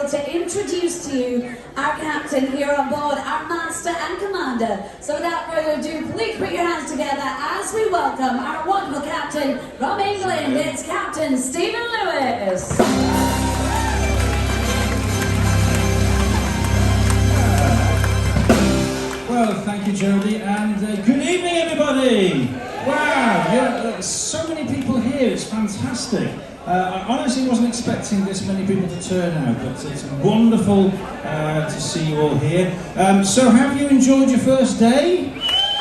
able to introduce to you our captain here on board, our master and commander. So without further ado, please put your hands together as we welcome our wonderful captain from England. It's Captain Stephen Lewis. Well, thank you, Jodie, and good evening, everybody! Wow, so many people here, it's fantastic. I honestly wasn't expecting this many people to turn out, but it's wonderful to see you all here. So have you enjoyed your first day?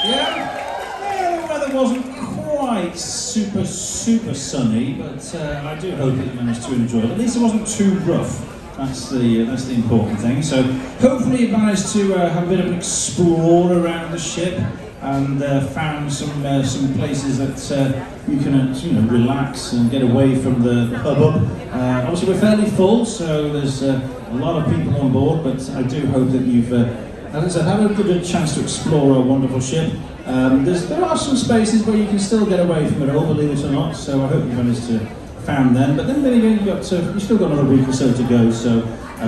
Yeah, the weather wasn't quite super sunny, but I do hope that you managed to enjoy it. At least it wasn't too rough. That's the important thing. So hopefully you managed to have a bit of an explore around the ship and found some places that you can relax and get away from the hubbub. Obviously we're fairly full, so there's a lot of people on board, but I do hope that you've as I said, had a good chance to explore our wonderful ship. There are some spaces where you can still get away from it all, believe it or not, so I hope you managed to found them, but then you've still got another week or so to go, so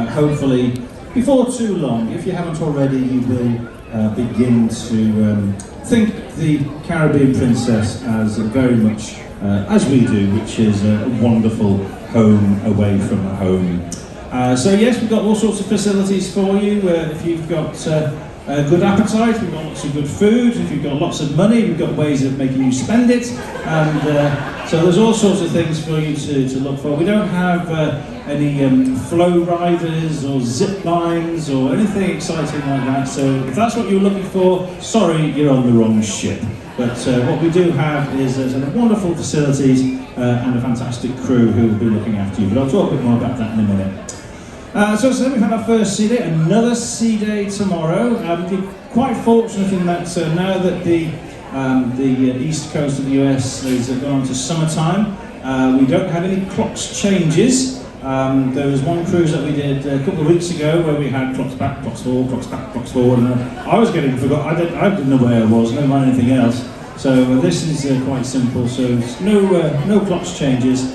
hopefully before too long, if you haven't already, you will begin to think the Caribbean Princess as very much as we do, which is a wonderful home away from home. So yes, we've got all sorts of facilities for you. If you've got good appetite, we've got lots of good food. If you've got lots of money, we've got ways of making you spend it, and so there's all sorts of things for you to look for. We don't have any flow riders or zip lines or anything exciting like that, so if that's what you're looking for, sorry, you're on the wrong ship. But what we do have is some wonderful facilities and a fantastic crew who will be looking after you, but I'll talk a bit more about that in a minute. So we've had our first sea day, another sea day tomorrow. We're quite fortunate in that now that the east coast of the US has gone on to summertime, we don't have any clocks changes. There was one cruise that we did a couple of weeks ago where we had clocks back, clocks forward, clocks back, clocks forward, and I was getting forgotten. I didn't know where I was, never mind anything else. So this is quite simple, so no clocks changes.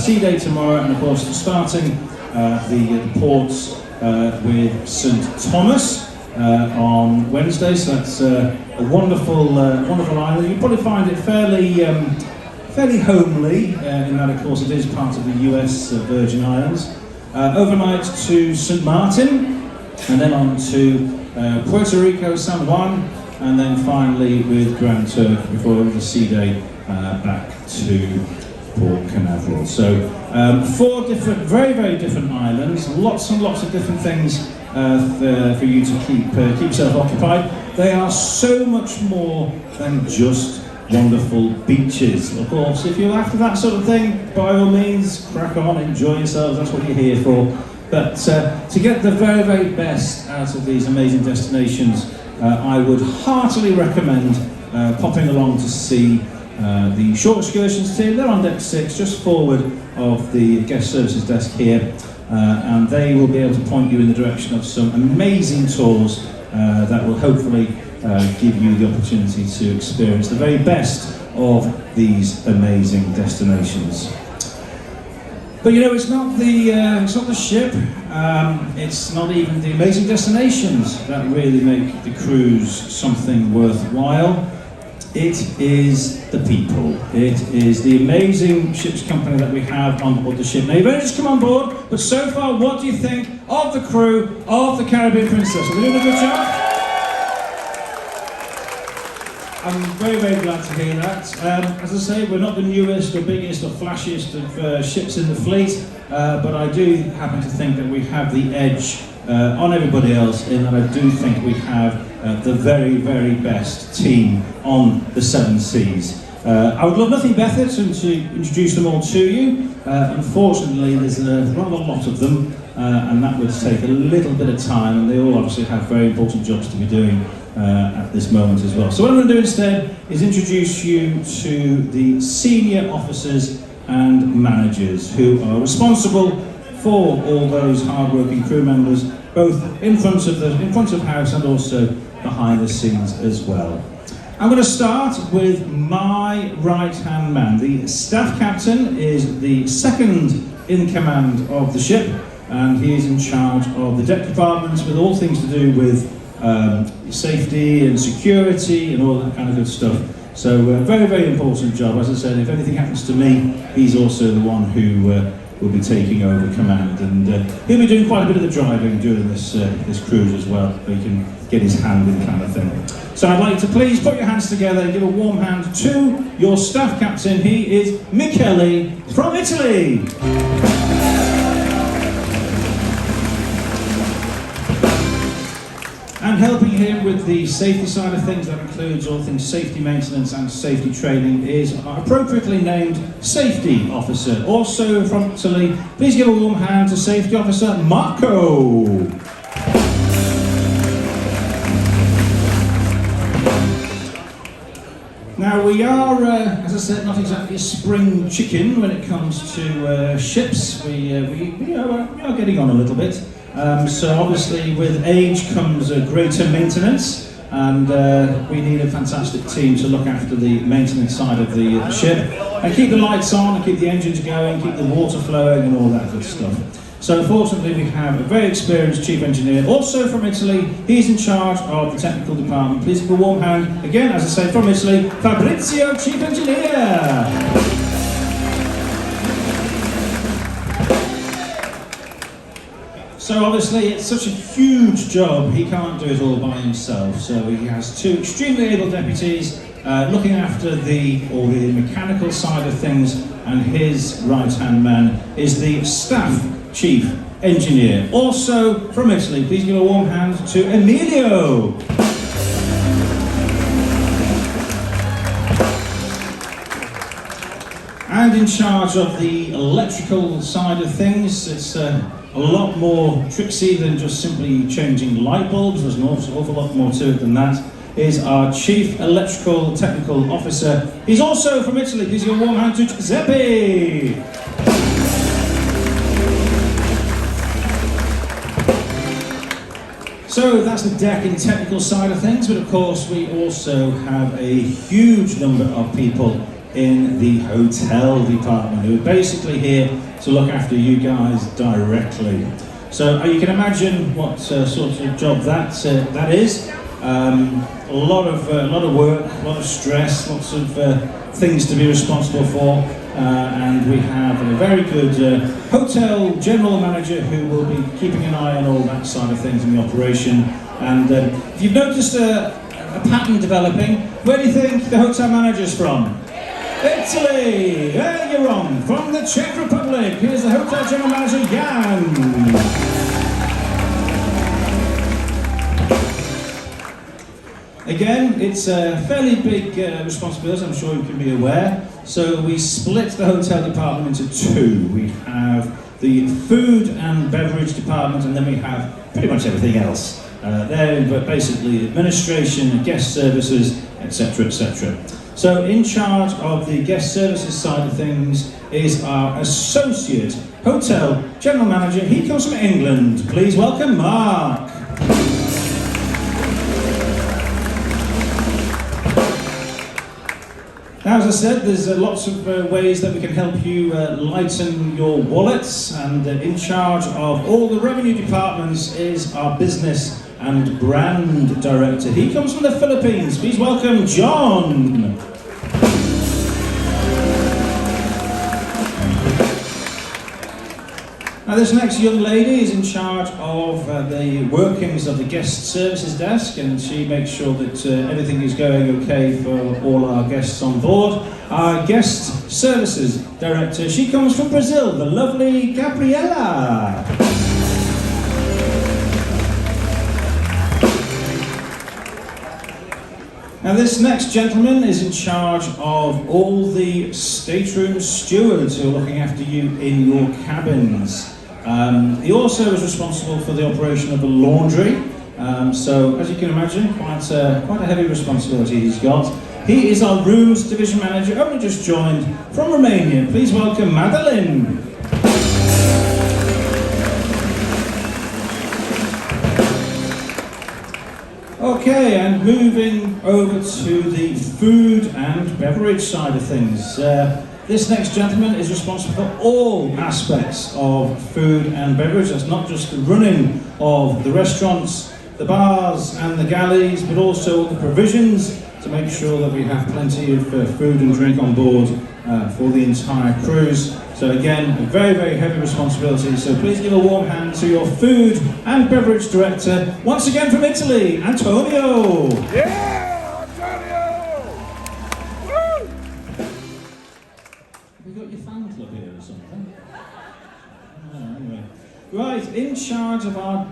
Sea day tomorrow, and of course starting the ports with St Thomas on Wednesday, so that's a wonderful island. You'll probably find it fairly homely, in that of course it is part of the US Virgin Islands. Overnight to St Martin, and then on to Puerto Rico, San Juan, and then finally with Grand Turk before the sea day back to Port Canaveral. So 4 different, very different islands, lots and lots of different things for you to keep yourself occupied. They are so much more than just wonderful beaches. Of course, if you're after that sort of thing, by all means, crack on, enjoy yourselves, that's what you're here for. But to get the very best out of these amazing destinations, I would heartily recommend popping along to see the short excursions team. They're on deck 6, just forward of the guest services desk here, and they will be able to point you in the direction of some amazing tours that will hopefully give you the opportunity to experience the very best of these amazing destinations. But you know, it's not the ship, it's not even the amazing destinations that really make the cruise something worthwhile. It is the people. It is the amazing ship's company that we have on board the ship. Now, you've only just come on board, but so far, what do you think of the crew of the Caribbean Princess? Are they doing a good job? I'm very glad to hear that. As I say, we're not the newest or biggest or flashiest of ships in the fleet, but I do happen to think that we have the edge on everybody else, in that I do think we have the very best team on the 7 seas. I would love nothing better than to introduce them all to you. Unfortunately, there's rather a lot of them, and that would take a little bit of time, and they all obviously have very important jobs to be doing at this moment as well. So what I'm going to do instead is introduce you to the senior officers and managers who are responsible for all those hard-working crew members, both in front of house and also behind the scenes as well. I'm going to start with my right-hand man. The staff captain is the second in command of the ship. and he is in charge of the deck department with all things to do with safety and security and all that kind of good stuff. So very, very important job. As I said, if anything happens to me, he's also the one who will be taking over command, and he'll be doing quite a bit of the driving during this cruise as well, so he can get his hand in kind of thing. So I'd like to please put your hands together and give a warm hand to your staff captain. He is Michele from Italy. And helping him with the safety side of things, that includes all things safety maintenance and safety training, is our appropriately named safety officer. Also from Italy, please give a warm hand to safety officer Marco. Now we are, as I said, not exactly a spring chicken when it comes to ships. We are getting on a little bit. So obviously with age comes a greater maintenance, and we need a fantastic team to look after the maintenance side of the ship and keep the lights on and keep the engines going, keep the water flowing and all that good stuff. So fortunately we have a very experienced chief engineer, also from Italy. He's in charge of the technical department. Please give a warm hand, again, as I say, from Italy, Fabrizio, chief engineer. So obviously it's such a huge job, he can't do it all by himself. So he has two extremely able deputies looking after the mechanical side of things, and his right-hand man is the staff chief engineer, also from Italy. Please give a warm hand to Emilio. And in charge of the electrical side of things, it's a lot more tricksy than just simply changing light bulbs. There's an awful lot more to it than that. Is our chief electrical technical officer. He's also from Italy. Please give a warm hand to Giuseppe. So that's the deck and technical side of things, but of course we also have a huge number of people in the hotel department who are basically here to look after you guys directly. So you can imagine what sort of job that is. A lot of work, a lot of stress, lots of things to be responsible for, and we have a very good hotel general manager who will be keeping an eye on all that side of things in the operation. And if you've noticed a pattern developing, where do you think the hotel manager's from? Italy! You're wrong. From the Czech Republic, here's the hotel general manager, Jan. Again, it's a fairly big responsibility, I'm sure you can be aware. So we split the hotel department into two. We have the food and beverage department, and then we have pretty much everything else. But basically administration, guest services, etc., etc. So in charge of the guest services side of things is our associate hotel general manager. He comes from England. Please welcome Mark. Now, as I said, there's lots of ways that we can help you lighten your wallets, and in charge of all the revenue departments is our business and brand director. He comes from the Philippines. Please welcome John. Now, this next young lady is in charge of the workings of the guest services desk, and she makes sure that everything is going okay for all our guests on board. Our guest services director, she comes from Brazil, the lovely Gabriela. Now, this next gentleman is in charge of all the stateroom stewards who are looking after you in your cabins. He also is responsible for the operation of the laundry. So, as you can imagine, quite a heavy responsibility he's got. He is our rooms division manager, only just joined from Romania. Please welcome Madeline. Okay, and moving over to the food and beverage side of things. this next gentleman is responsible for all aspects of food and beverage. That's not just the running of the restaurants, the bars and the galleys, but also the provisions to make sure that we have plenty of food and drink on board for the entire cruise. So again, a very, very heavy responsibility. So please give a warm hand to your food and beverage director, once again from Italy, Antonio. Yeah, Antonio! Woo! Have you got your fan club here or something? Anyway. Right, in charge of our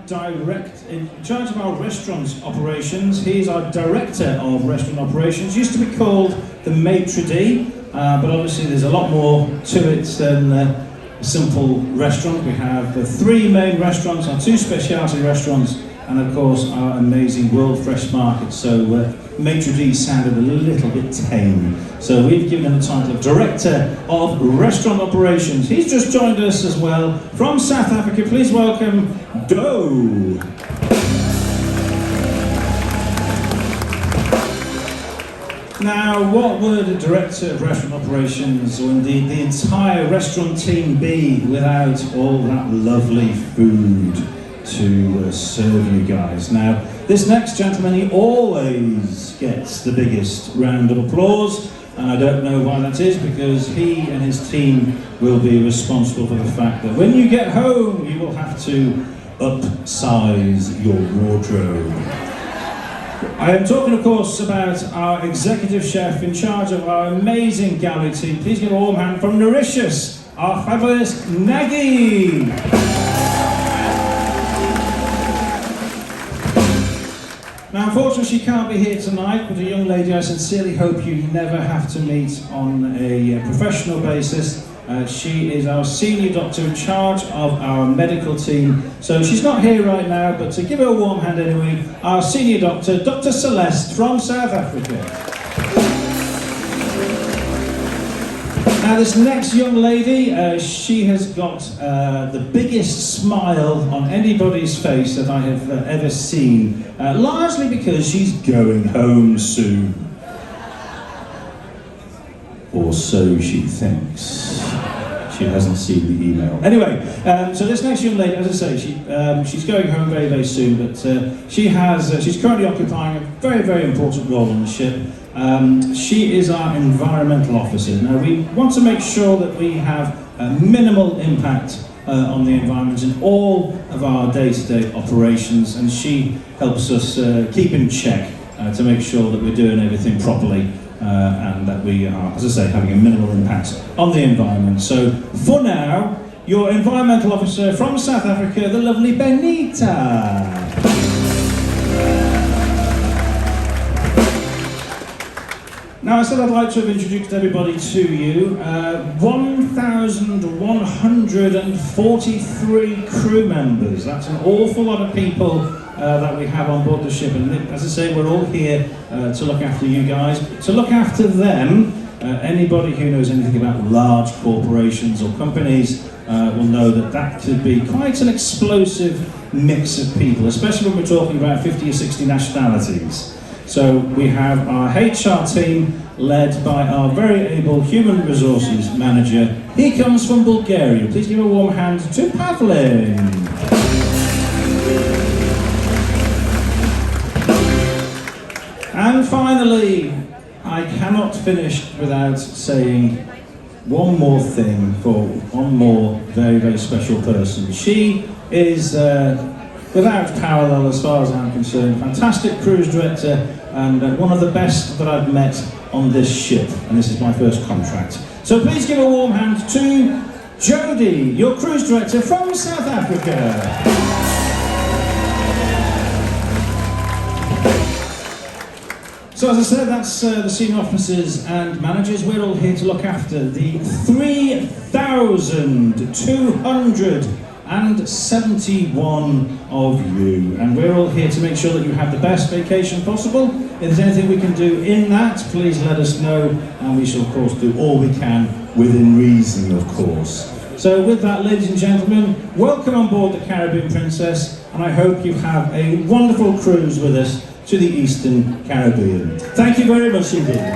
restaurant operations, he's our director of restaurant operations. Used to be called the maitre d', but obviously there's a lot more to it than a simple restaurant. We have 3 main restaurants, our 2 specialty restaurants, and of course our amazing World Fresh Market. So maitre d' sounded a little bit tame. So we've given him the title of Director of Restaurant Operations. He's just joined us as well from South Africa. Please welcome Doe. Now, what would a Director of Restaurant Operations, or indeed the entire restaurant team, be without all that lovely food to serve you guys? Now, this next gentleman, he always gets the biggest round of applause, and I don't know why that is, because he and his team will be responsible for the fact that when you get home, you will have to upsize your wardrobe. I am talking, of course, about our executive chef in charge of our amazing gallery team. Please give a warm hand from Mauritius, our fabulous Nagy. Now, unfortunately, she can't be here tonight, but a young lady I sincerely hope you never have to meet on a professional basis. She is our senior doctor in charge of our medical team. So she's not here right now, but to give her a warm hand anyway, our senior doctor, Dr. Celeste from South Africa. Now this next young lady, she has got the biggest smile on anybody's face that I have ever seen, largely because she's going home soon. Or so she thinks. She hasn't seen the email. Anyway, so this next young lady, as I say, she's going home very, very soon, but she's currently occupying a very, very important role on the ship. She is our environmental officer. Now, we want to make sure that we have minimal impact on the environment in all of our day-to-day operations, and she helps us keep in check to make sure that we're doing everything properly. And that we are, as I say, having a minimal impact on the environment. So, for now, your environmental officer from South Africa, the lovely Benita. Now, I said I'd like to have introduced everybody to you. 1,143 crew members. That's an awful lot of people that we have on board the ship, and as I say, we're all here to look after you guys, to look after them. Anybody who knows anything about large corporations or companies will know that that could be quite an explosive mix of people, especially when we're talking about 50 or 60 nationalities. So we have our HR team led by our very able human resources manager. He comes from Bulgaria. Please give a warm hand to Pavlin. And finally, I cannot finish without saying one more thing for one more very, very special person. She is, without parallel as far as I'm concerned, fantastic cruise director and one of the best that I've met on this ship. And this is my first contract. So please give a warm hand to Jodie, your cruise director from South Africa. So as I said, that's the senior officers and managers. We're all here to look after the 3,271 of you. And we're all here to make sure that you have the best vacation possible. If there's anything we can do in that, please let us know. And we shall, of course, do all we can within reason, of course. So with that, ladies and gentlemen, welcome on board the Caribbean Princess. And I hope you have a wonderful cruise with us to the Eastern Caribbean. Thank you very much indeed.